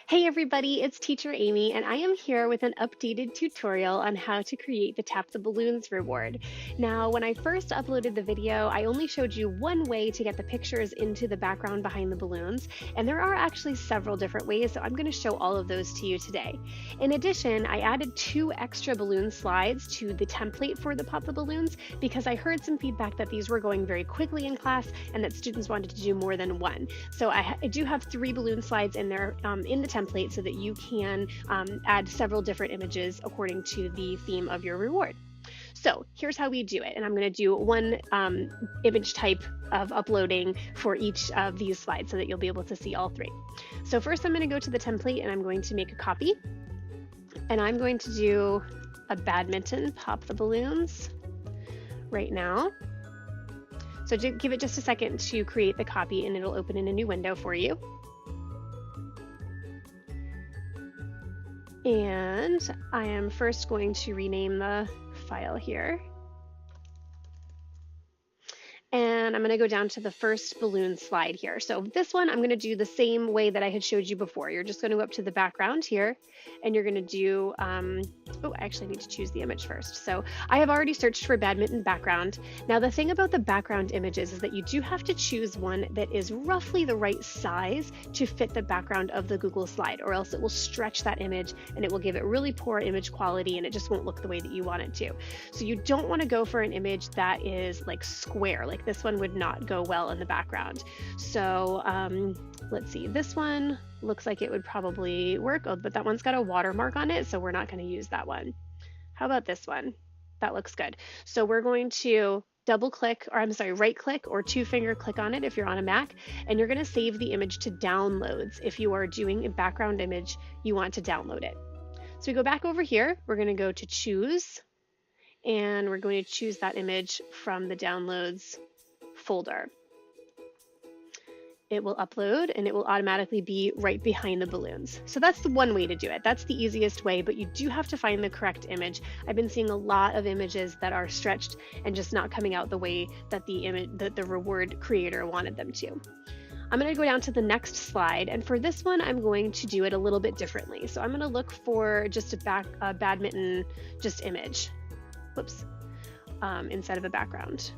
Hey everybody, it's Teacher Amy, and I am here with an updated tutorial on how to create the Tap the Balloons reward. Now, when I first uploaded the video, I only showed you one way to get the pictures into the background behind the balloons, and there are actually several different ways, so I'm going to show all of those to you today. In addition, I added 2 extra balloon slides to the template for the Pop the Balloons because I heard some feedback that these were going very quickly in class and that students wanted to do more than one. So I do have 3 balloon slides in there in the template so that you can add several different images according to the theme of your reward. So here's how we do it, and I'm going to do one image type of uploading for each of these slides so that you'll be able to see all 3. So first I'm going to go to the template and I'm going to make a copy, and I'm going to do a badminton Pop the Balloons right now. So give it just a second to create the copy and it'll open in a new window for you. And I am first going to rename the file here. And I'm going to go down to the first balloon slide here. So this one, I'm going to do the same way that I had showed you before. You're just going to go up to the background here and you're going to do, oh, I actually need to choose the image first. So I have already searched for badminton background. Now the thing about the background images is that you do have to choose one that is roughly the right size to fit the background of the Google slide, or else it will stretch that image and it will give it really poor image quality and it just won't look the way that you want it to. So you don't want to go for an image that is like square, like this one would not go well in the background. So let's see, this one looks like it would probably work, but that one's got a watermark on it, so we're not going to use that one. How about this one? That looks good. So we're going to right click or 2-finger click on it if you're on a Mac, and you're going to save the image to downloads. If you are doing a background image, you want to download it. So we go back over here, we're going to go to choose, and we're going to choose that image from the downloads folder. It will upload and it will automatically be right behind the balloons. So that's the one way to do it. That's the easiest way, but you do have to find the correct image. I've been seeing a lot of images that are stretched and just not coming out the way that the reward creator wanted them to. I'm going to go down to the next slide, and for this one I'm going to do it a little bit differently. So I'm going to look for just a badminton just image. Whoops. Instead of a background.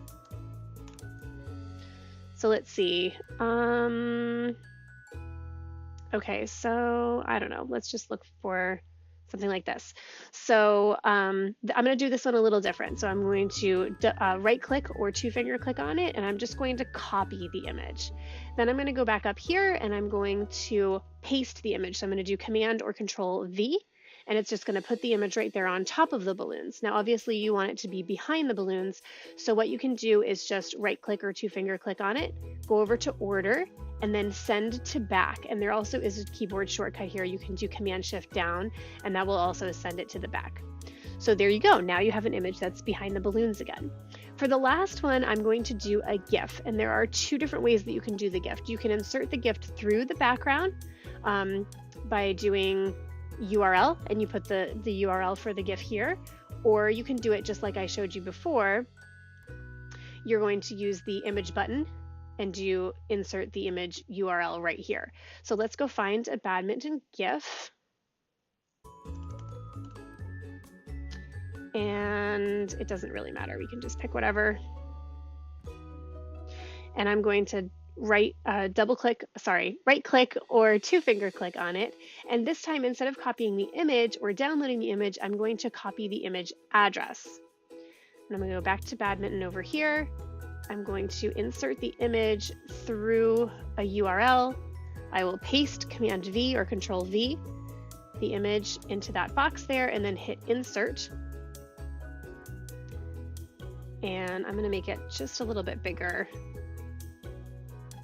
So let's see. Okay, so I don't know. Let's just look for something like this. So I'm going to do this one a little different. So I'm going to right click or 2-finger click on it, and I'm just going to copy the image. Then I'm going to go back up here and I'm going to paste the image. So I'm going to do Command or Control V. And it's just going to put the image right there on top of the balloons. Now, obviously, you want it to be behind the balloons. So what you can do is just right click or 2-finger click on it, go over to Order, and then Send to Back. And there also is a keyboard shortcut here. You can do Command Shift down, and that will also send it to the back. So there you go. Now you have an image that's behind the balloons again. For the last one, I'm going to do a GIF. And there are 2 different ways that you can do the GIF. You can insert the GIF through the background by doing URL, and you put the URL for the GIF here, or you can do it just like I showed you before. You're going to use the image button and you insert the image URL right here. So let's go find a badminton GIF. And it doesn't really matter, we can just pick whatever. And I'm going to right click or 2-finger click on it, and this time instead of copying the image or downloading the image, I'm going to copy the image address. And I'm going to go back to badminton over here. I'm going to insert the image through a URL. I will paste Command V or Control V the image into that box there and then hit insert. And I'm going to make it just a little bit bigger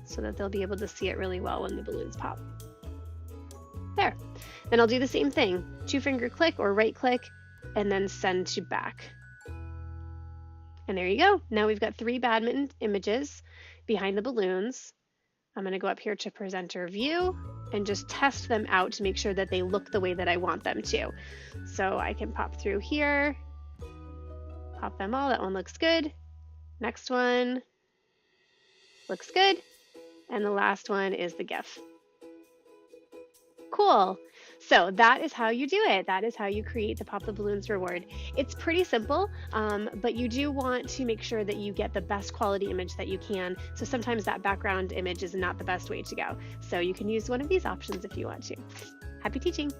so that they'll be able to see it really well when the balloons pop. There. Then I'll do the same thing. 2-finger click or right click and then send to back. And there you go. Now we've got 3 badminton images behind the balloons. I'm going to go up here to presenter view and just test them out to make sure that they look the way that I want them to. So I can pop through here, pop them all. That one looks good. Next one looks good. And the last one is the GIF. Cool. So that is how you do it. That is how you create the Pop the Balloons reward. It's pretty simple, but you do want to make sure that you get the best quality image that you can. So sometimes that background image is not the best way to go. So you can use one of these options if you want to. Happy teaching!